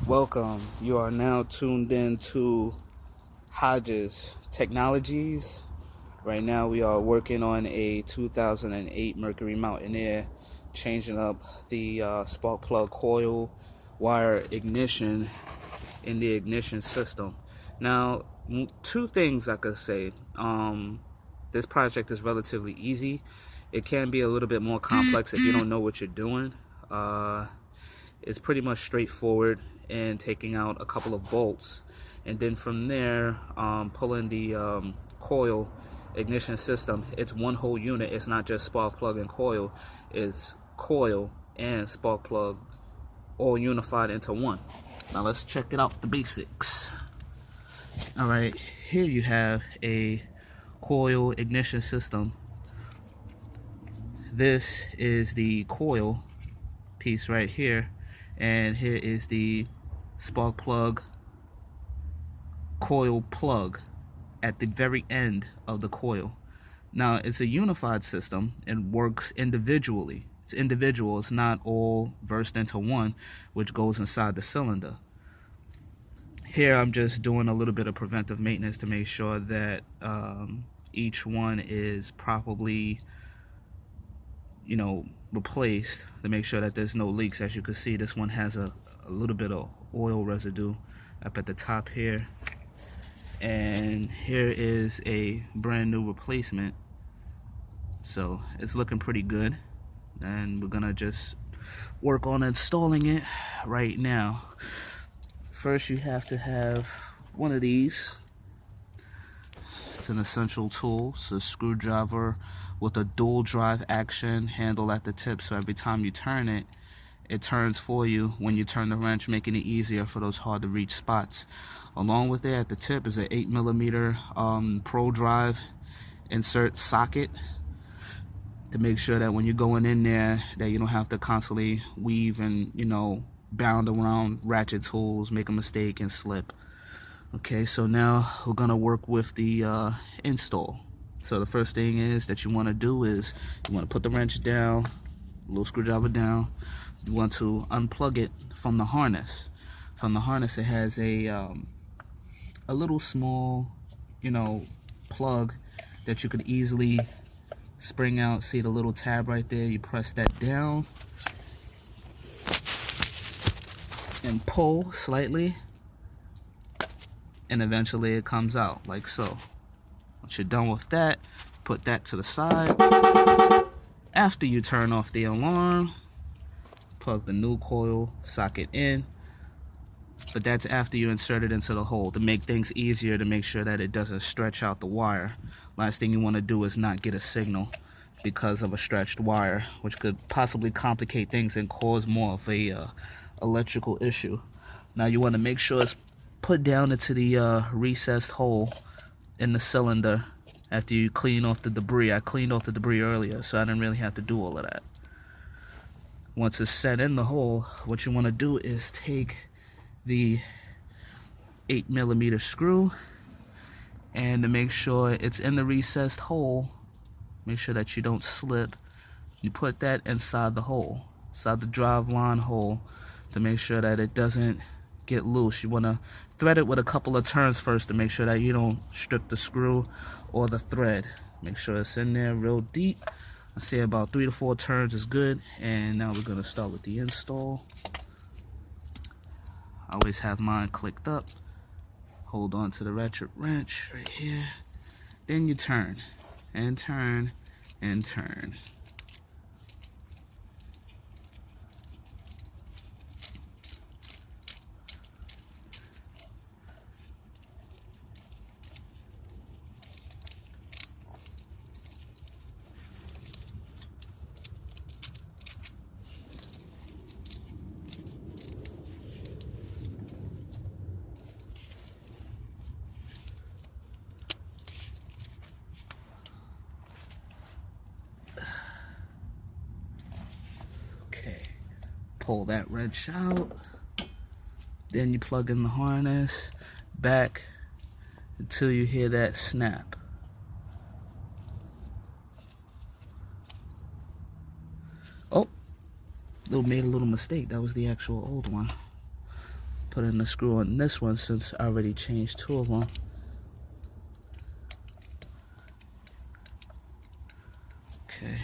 Welcome. You are now tuned in to Hodges Technologies. Right now we are working on a 2008 Mercury Mountaineer, changing up the spark plug coil wire ignition in the ignition system. Now, two things I could say. This project is relatively easy. It can be a little bit more complex if you don't know what you're doing. It's pretty much straightforward in taking out a couple of bolts, and then from there pulling the coil ignition system. It's one whole unit. It's not just spark plug and coil. It's coil and spark plug all unified into one. Now let's check it out, the basics. All right, here you have a coil ignition system. This is the coil piece right here, and here is the spark plug coil plug at the very end of the coil. Now, it's a unified system and works individually. It's individual. It's not all versed into one, which goes inside the cylinder. Here I'm just doing a little bit of preventive maintenance to make sure that each one is properly replaced, to make sure that there's no leaks. As you can see, this one has a little bit of oil residue up at the top here, and here is a brand new replacement. So it's looking pretty good, and we're gonna just work on installing it right now. First, you have to have one of these. It's an essential tool. It's a screwdriver with a dual drive action handle at the tip, so every time you turn it, it turns for you when you turn the wrench, making it easier for those hard to reach spots. Along with it at the tip is an 8mm pro drive insert socket to make sure that when you're going in there that you don't have to constantly weave and bound around ratchet tools, make a mistake and slip. Okay, so now we're gonna work with the install. So the first thing is that you want to do is you want to put the wrench down, little screwdriver down. You want to unplug it from the harness. From the harness, it has a little small, plug that you could easily spring out. See the little tab right there? You press that down and pull slightly, and eventually it comes out like so. Once you're done with that, put that to the side. After you turn off the alarm, plug the new coil socket in, but that's after you insert it into the hole to make things easier, to make sure that it doesn't stretch out the wire. Last thing you want to do is not get a signal because of a stretched wire, which could possibly complicate things and cause more of a electrical issue. Now you want to make sure it's put down into the recessed hole in the cylinder after you clean off the debris. I cleaned off the debris earlier, so I didn't really have to do all of that. Once it's set in the hole, what you want to do is take the 8mm screw, and to make sure it's in the recessed hole, make sure that you don't slip, you put that inside the hole, inside the drive line hole, to make sure that it doesn't get loose. You want to thread it with a couple of turns first to make sure that you don't strip the screw or the thread. Make sure it's in there real deep. I say about 3 to 4 turns is good. And now we're going to start with the install. I always have mine clicked up. Hold on to the ratchet wrench right here. Then you turn and turn and turn. Pull that wrench out, then you plug in the harness back until you hear that snap. Oh, made a little mistake. That was the actual old one. Put in the screw on this one since I already changed 2 of them. Okay.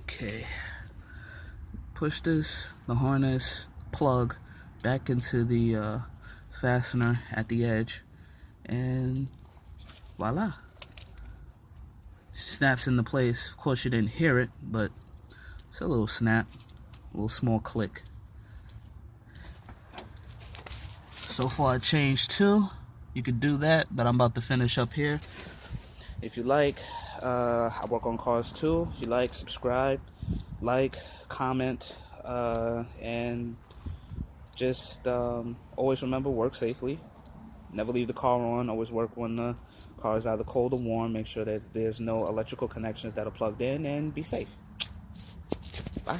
Okay. Push the harness plug back into the fastener at the edge, and voila. Snaps into place. Of course you didn't hear it, but it's a little snap, a little small click. So far I changed 2. You could do that, but I'm about to finish up here. If you like, I work on cars too. If you like, subscribe, like, comment, and just always remember, work safely. Never leave the car on. Always work when the car is either cold or warm. Make sure that there's no electrical connections that are plugged in, and be safe. Bye.